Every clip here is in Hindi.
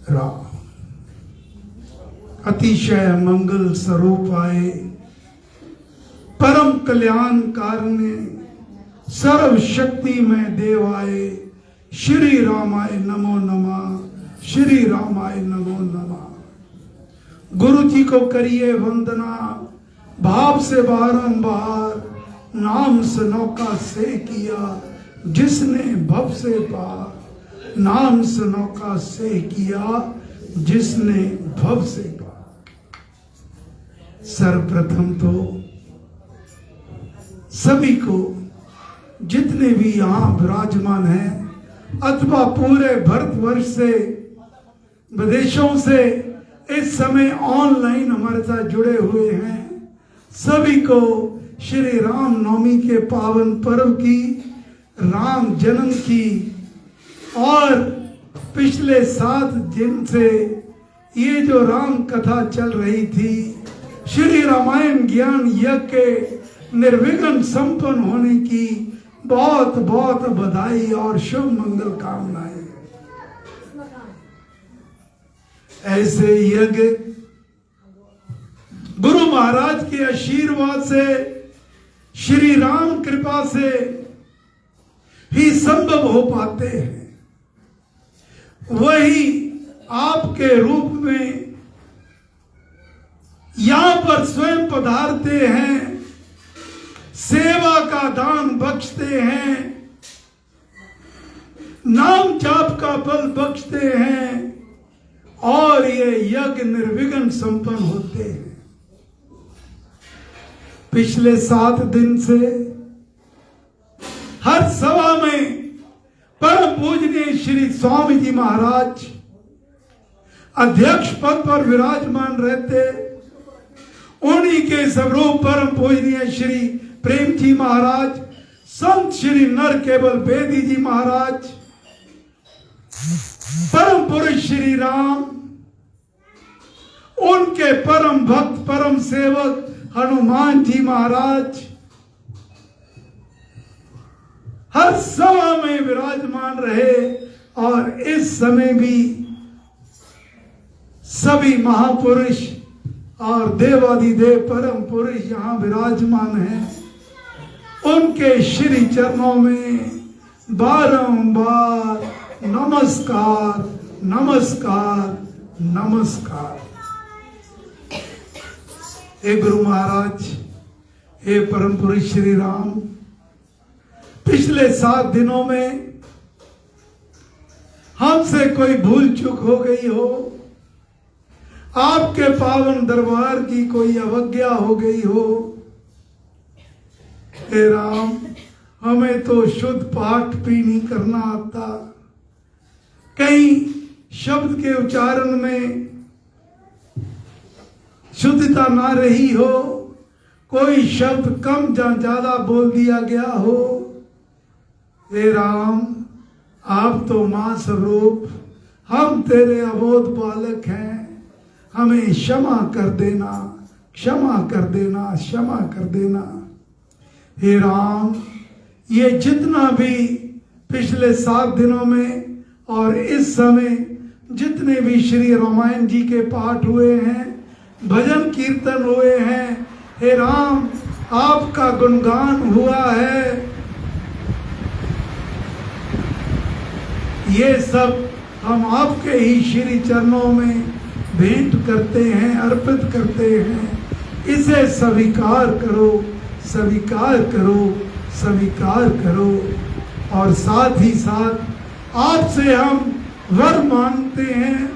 राम अतिशय मंगल स्वरूप आए, परम कल्याण कारणे, सर्व शक्ति में देव आए। श्री रामाय नमो नमः, श्री रामाय नमो नमः। गुरु जी को करिए वंदना, भाव से बारंबार, नाम से नौका से किया जिसने भव से पार। नाम से नौका से किया जिसने भव से पार। सर्वप्रथम तो सभी को, जितने भी यहां विराजमान हैं अथवा पूरे भारतवर्ष से, विदेशों से इस समय ऑनलाइन हमारे साथ जुड़े हुए हैं, सभी को श्री राम नवमी के पावन पर्व की, राम जन्म की और पिछले 7 दिन से ये जो राम कथा चल रही थी, श्री रामायण ज्ञान यज्ञ के निर्विघ्न संपन्न होने की बहुत बहुत बधाई और शुभ मंगल कामनाएं। ऐसे यज्ञ गुरु महाराज के आशीर्वाद से, श्री राम कृपा से ही संभव हो पाते हैं। वही आपके रूप में यहां पर स्वयं पधारते हैं, सेवा का दान बख्शते हैं, नाम जाप का बल बख्शते हैं और ये यज्ञ निर्विघ्न संपन्न होते हैं। पिछले 7 दिन से हर सभा में परम पूजनीय श्री स्वामी जी महाराज अध्यक्ष पद पर विराजमान रहते। उन्हीं के स्वरूप परम पूजनीय श्री प्रेम जी महाराज, संत श्री नर केवल बेदी जी महाराज, परम पुरुष श्री राम, उनके परम भक्त परम सेवक हनुमान जी महाराज हर सभा में विराजमान रहे। और इस समय भी सभी महापुरुष और देवादिदेव परम पुरुष यहां विराजमान हैं। उनके श्री चरणों में बारंबार नमस्कार नमस्कार नमस्कार। हे गुरु महाराज, हे परम पुरुष श्री राम, पिछले 7 दिनों में हमसे कोई भूल चूक हो गई हो, आपके पावन दरबार की कोई अवज्ञा हो गई हो, हे राम, हमें तो शुद्ध पाठ भी नहीं करना आता। कहीं शब्द के उच्चारण में शुद्धता ना रही हो, कोई शब्द कम या ज्यादा बोल दिया गया हो, हे राम, आप तो मां स्वरूप, हम तेरे अबोध बालक हैं, हमें क्षमा कर देना, क्षमा कर देना, क्षमा कर देना। हे राम, ये जितना भी पिछले 7 दिनों में और इस समय जितने भी श्री रामायण जी के पाठ हुए हैं, भजन कीर्तन हुए हैं, हे राम, आपका गुणगान हुआ है, ये सब हम आपके ही श्री चरणों में भेंट करते हैं, अर्पित करते हैं। इसे स्वीकार करो, स्वीकार करो, स्वीकार करो। और साथ ही साथ आपसे हम वर मांगते हैं,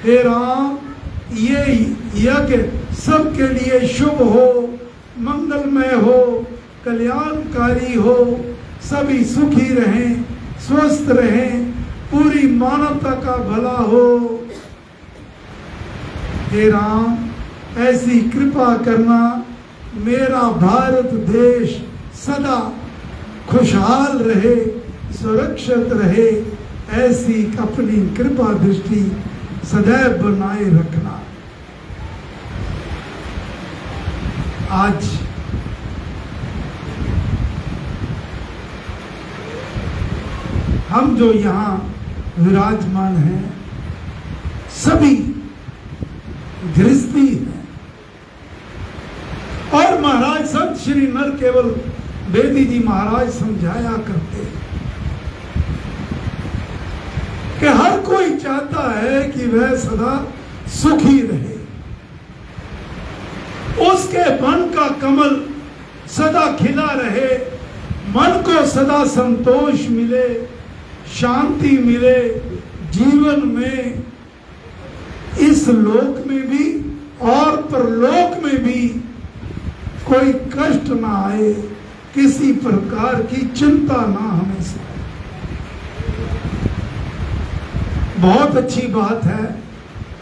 हे राम, ये यज्ञ सबके लिए शुभ हो, मंगलमय हो, कल्याणकारी हो, सभी सुखी रहें, स्वस्थ रहें, पूरी मानवता का भला हो। हे राम, ऐसी कृपा करना, मेरा भारत देश सदा खुशहाल रहे, सुरक्षित रहे, ऐसी अपनी कृपा दृष्टि सदैव बनाए रखना। आज हम जो यहाँ विराजमान हैं, कभी गृहस्थी है। और महाराज संत श्री नर केवल बेदी जी महाराज समझाया करते कि हर कोई चाहता है कि वह सदा सुखी रहे, उसके मन का कमल सदा खिला रहे, मन को सदा संतोष मिले, शांति मिले, जीवन में इस लोक में भी और परलोक में भी कोई कष्ट ना आए, किसी प्रकार की चिंता ना हमें से। बहुत अच्छी बात है,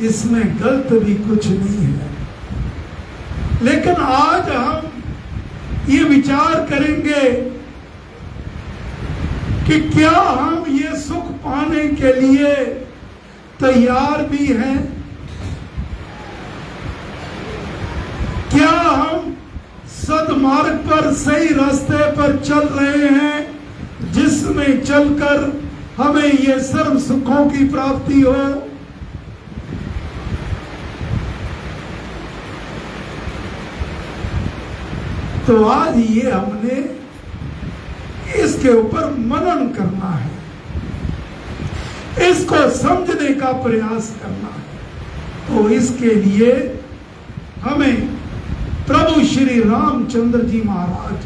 इसमें गलत भी कुछ नहीं है। लेकिन आज हम ये विचार करेंगे कि क्या हम ये सुख पाने के लिए तैयार भी हैं? क्या हम सदमार्ग पर, सही रास्ते पर चल रहे हैं, जिसमें चलकर हमें ये सर्व सुखों की प्राप्ति हो? तो आज ये हमने इसके ऊपर मनन करना है, इसको समझने का प्रयास करना है। तो इसके लिए हमें प्रभु श्री रामचंद्र जी महाराज,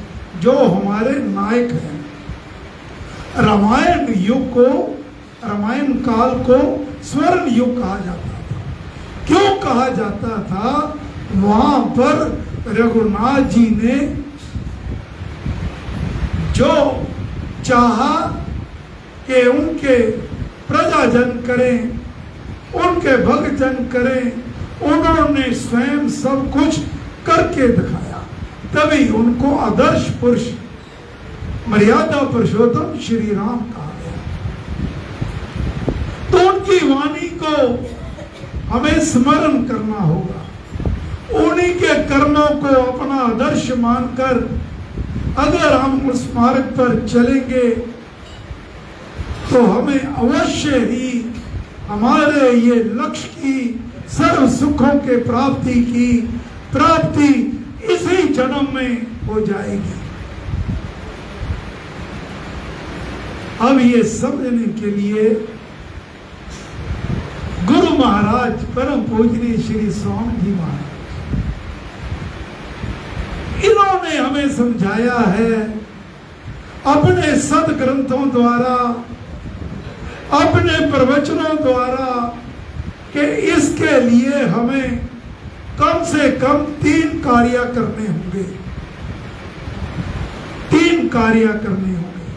जो हमारे नायक हैं, रामायण युग को, रामायण काल को स्वर्ण युग कहा जाता था। क्यों कहा जाता था? वहां पर रघुनाथ जी ने जो चाहा कि उनके प्रजाजन करें, उनके भक्तजन करें, उन्होंने स्वयं सब कुछ करके दिखाया। तभी उनको आदर्श पुरुष, मर्यादा पुरुषोत्तम श्री राम कहा गया। तो उनकी वाणी को हमें स्मरण करना होगा, उन्हीं के कर्मों को अपना आदर्श मानकर अगर हम उस मार्ग पर चलेंगे तो हमें अवश्य ही हमारे ये लक्ष्य की, सर्व सुखों के प्राप्ति इसी जन्म में हो जाएगी। अब ये समझने के लिए गुरु महाराज, परम पूजनीय श्री स्वामी जी महाराज, इन्होंने हमें समझाया है अपने सद ग्रंथों द्वारा, अपने प्रवचनों द्वारा, कि इसके लिए हमें कम से कम 3 कार्य करने होंगे। 3 कार्य करने होंगे।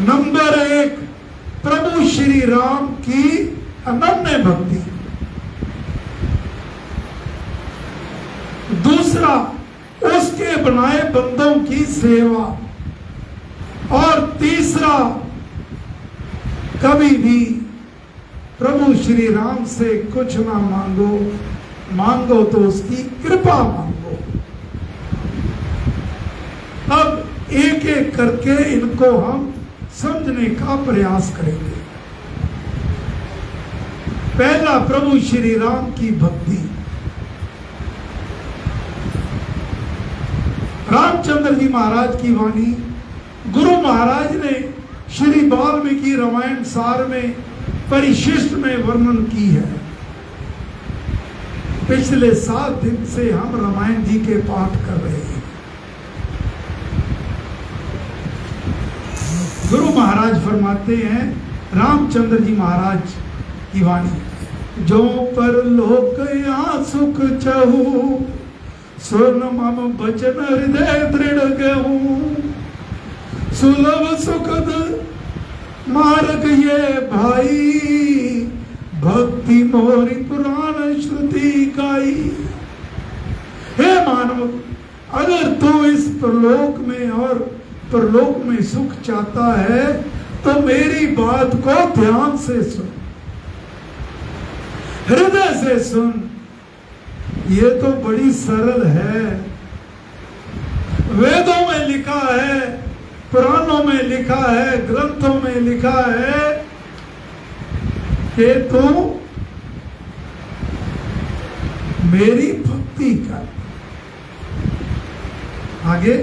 नंबर 1, प्रभु श्री राम की अनन्य भक्ति। दूसरा, उसके बनाए बंदों की सेवा। और तीसरा, कभी भी प्रभु श्री राम से कुछ ना मांगो तो उसकी कृपा मांगो। अब एक एक करके इनको हम समझने का प्रयास करेंगे। पहला, प्रभु श्री राम की भक्ति। रामचंद्र जी महाराज की वाणी गुरु महाराज ने श्री वाल्मीकि रामायण सार में परिशिष्ट में वर्णन की है। पिछले 7 दिन से हम रामायण जी के पाठ कर रहे हैं। गुरु महाराज फरमाते हैं, रामचंद्र जी महाराज की वाणी, जो पर लोक यहाँ सुख चहु, सुन मम बचन हृदय दृढ़ गहूं, सुलभ सुखद मार्ग ये भाई, भक्ति मोरी पुराण श्रुति गाई। हे मानव, अगर तू इस परलोक में और परलोक में सुख चाहता है तो मेरी बात को ध्यान से सुन, हृदय से सुन। ये तो बड़ी सरल है। वेदों में लिखा है, पुराणों में लिखा है, ग्रंथों में लिखा है कि तू मेरी भक्ति कर। आगे,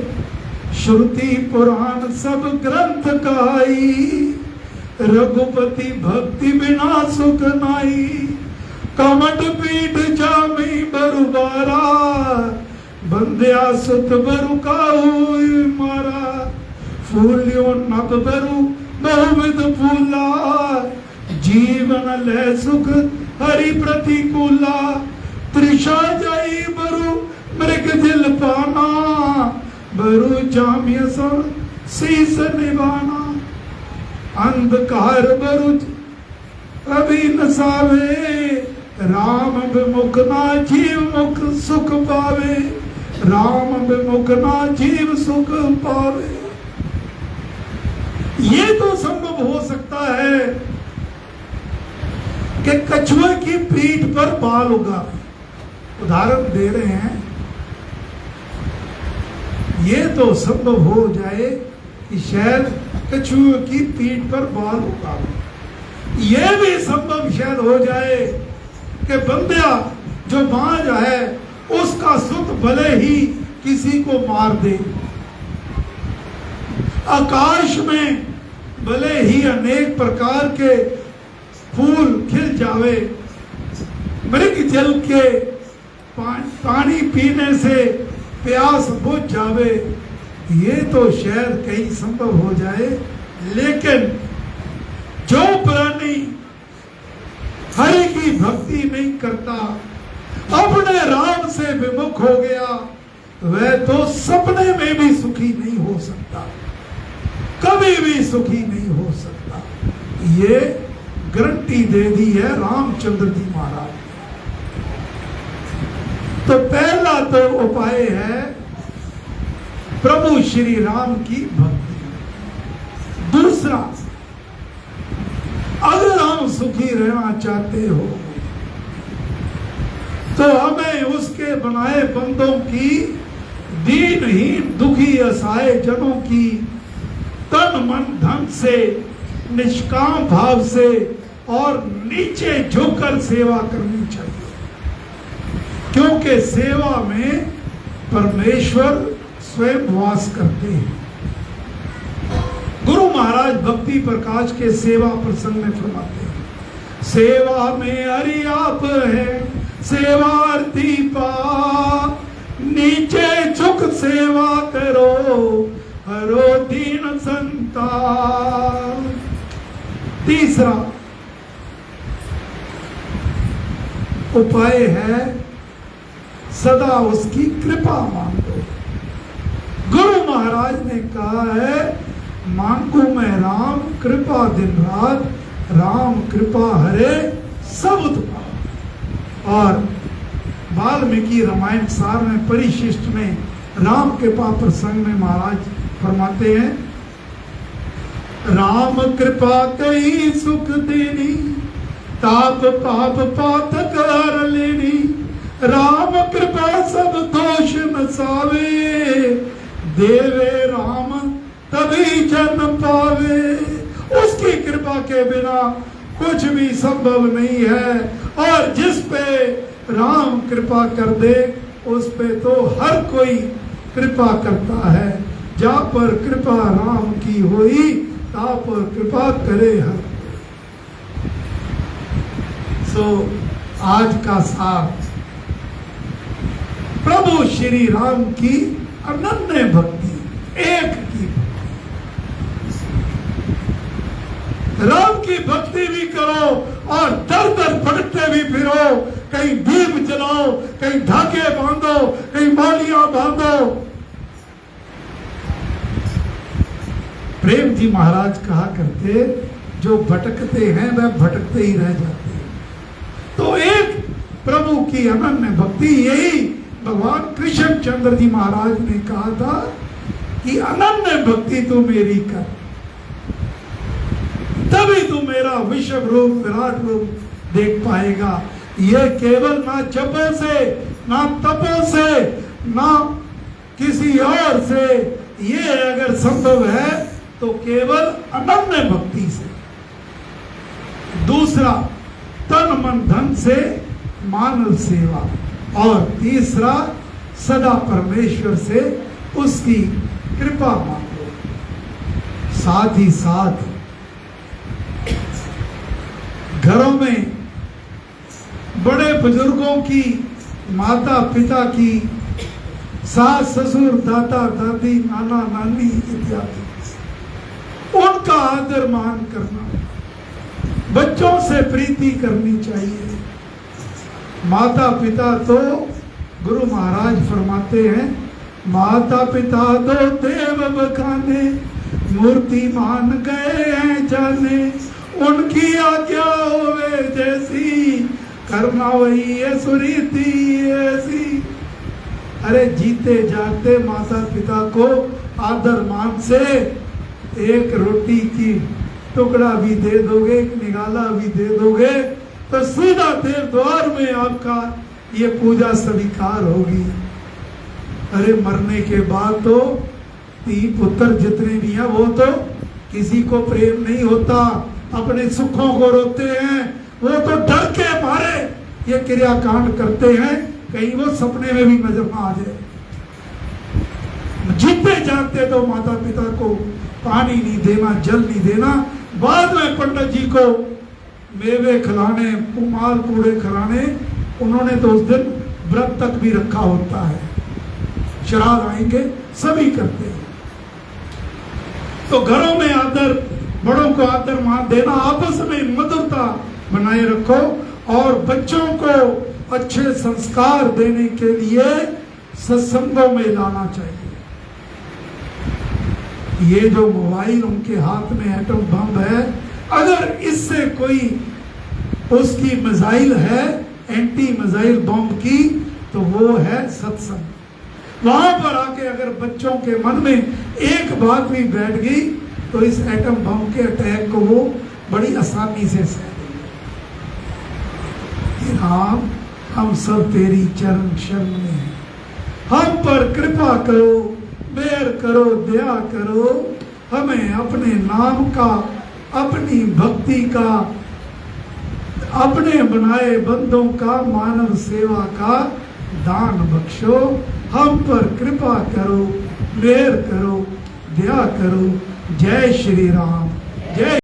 श्रुति पुराण सब ग्रंथ कहाई, रघुपति भक्ति बिना सुख नाई। कमट पीठ जामी बरुबारा, बंध्या सुत बरु काहू मारा। फूलियो नभ बरु बहुविध फूला, जीवन ले सुख हरि प्रतिकूला। त्रिषा जाई बरु मृग दिल पाना, बरु जामिय शीस निभाना। अंधकार बरु कभी नसावे, राम विमुख ना जीव मुख सुख पावे। राम विमुख ना जीव सुख पावे। ये तो संभव हो सकता है कि कछुए की पीठ पर बाल उगा। उदाहरण दे रहे हैं, ये तो संभव हो जाए कि शायद कछुए की पीठ पर बाल उगा। ये भी संभव शायद हो जाए कि बंध्या जो बांझ है उसका सुत भले ही किसी को मार दे। आकाश में भले ही अनेक प्रकार के फूल खिल जावे, मृग जल के पानी पीने से प्यास बुझ जावे, ये तो शायद कहीं संभव हो जाए। लेकिन जो प्राणी हरि की भक्ति नहीं करता, अपने राम से विमुख हो गया, वह तो सपने में भी सुखी नहीं हो सकता, कभी भी सुखी नहीं हो सकता। ये गारंटी दे दी है रामचंद्र जी महाराज। तो पहला तो उपाय है प्रभु श्री राम की भक्ति। दूसरा, अगर हम सुखी रहना चाहते हो तो हमें उसके बनाए बंदों की, दीनहीन दुखी असहाय जनों की तन मन धन से, निष्काम भाव से और नीचे झुककर सेवा करनी चाहिए। क्योंकि सेवा में परमेश्वर स्वयं वास करते हैं। गुरु महाराज भक्ति प्रकाश के सेवा प्रसंग में फरमाते हैं, सेवा में हरि आप है सेवार्थी पा, नीचे झुक सेवा करो हरो दीन संतान। तीसरा उपाय है सदा उसकी कृपा मांगो। गुरु महाराज ने कहा है, मांगू मैं राम कृपा दिन रात, राम कृपा हरे सब दुख। और वाल्मीकि रामायण सार में परिशिष्ट में राम कृपा प्रसंग में महाराज फरमाते हैं, राम कृपा कई सुख देनी, ताप पाप पातक हर लेनी। राम कृपा सब दोष नसावे, देवे राम तभी जन्म पावे। उसकी कृपा के बिना कुछ भी संभव नहीं है। और जिस पे राम कृपा कर दे उस पे तो हर कोई कृपा करता है। जा पर कृपा राम की होई, ता पर कृपा करे हर। सो आज का सार प्रभु श्री राम की अनन्य भक्ति, एक की राम की भक्ति भी करो और दर दर भटकते भी फिरो। कहीं दीप जलाओ, कहीं धागे बांधो, कहीं मालियां बांधो। प्रेम जी महाराज कहा करते, जो भटकते हैं वह भटकते ही रह जाते हैं। तो एक प्रभु की अनन्य भक्ति, यही भगवान कृष्ण चंद्र जी महाराज ने कहा था कि अनन्य भक्ति तू मेरी कर, तभी तू मेरा विश्व रूप विराट रूप देख पाएगा। ये केवल ना जपे से, ना तपो से, ना किसी और से, ये अगर संभव है तो केवल अनन्य भक्ति से। दूसरा, तन मन धन से मानव सेवा। और तीसरा, सदा परमेश्वर से उसकी कृपा मांगो। साथ ही साथ घरों में बड़े बुजुर्गों की, माता पिता की, सास ससुर, दादा दादी, नाना नानी इत्यादि, उनका आदर मान करना, बच्चों से प्रीति करनी चाहिए। माता पिता तो गुरु महाराज फरमाते हैं, माता पिता दो देव बखाने, मूर्ति मान गए हैं जाने, उनकी आज्ञा होवे जैसी, करना वही है सुरीति ऐसी। अरे जीते जागते माता पिता को आदर मान से एक रोटी की टुकड़ा भी दे दोगे, एक निगाला भी दे दोगे, तो सीधा देव द्वार में आपका ये पूजा स्वीकार होगी। अरे मरने के बाद तो ती पुत्र जितने भी हैं वो तो किसी को प्रेम नहीं होता, अपने सुखों को रोते हैं, वो तो डर के मारे ये क्रियाकांड करते हैं, कहीं वो सपने में भी नजर ना आ जाए। जीते जागते तो माता पिता को पानी नहीं देना, जल नहीं देना, बाद में पंडित जी को मेवे खिलाने, माल कूड़े खिलाने, उन्होंने तो उस दिन व्रत तक भी रखा होता है, श्राद्ध आएंगे, सभी करते हैं। तो घरों में आदर, बड़ों को आदर मान देना, आपस में मधुरता बनाए रखो और बच्चों को अच्छे संस्कार देने के लिए सत्संगों में लाना चाहिए। ये जो मोबाइल उनके हाथ में एटम बम है, अगर इससे कोई उसकी मिसाइल है, एंटी मिसाइल बम की, तो वो है सत्संग। वहां पर आके अगर बच्चों के मन में एक बात भी बैठ गई तो इस एटम बम के अटैक को वो बड़ी आसानी से सह देंगे। राम, हम सब तेरी चरण शरण में हैं, हम पर कृपा करो, मेहर करो, दया करो, हमें अपने नाम का, अपनी भक्ति का, अपने बनाए बंदों का, मानव सेवा का दान बख्शो, हम पर कृपा करो, मेहर करो, दया करो। जय श्री राम, जय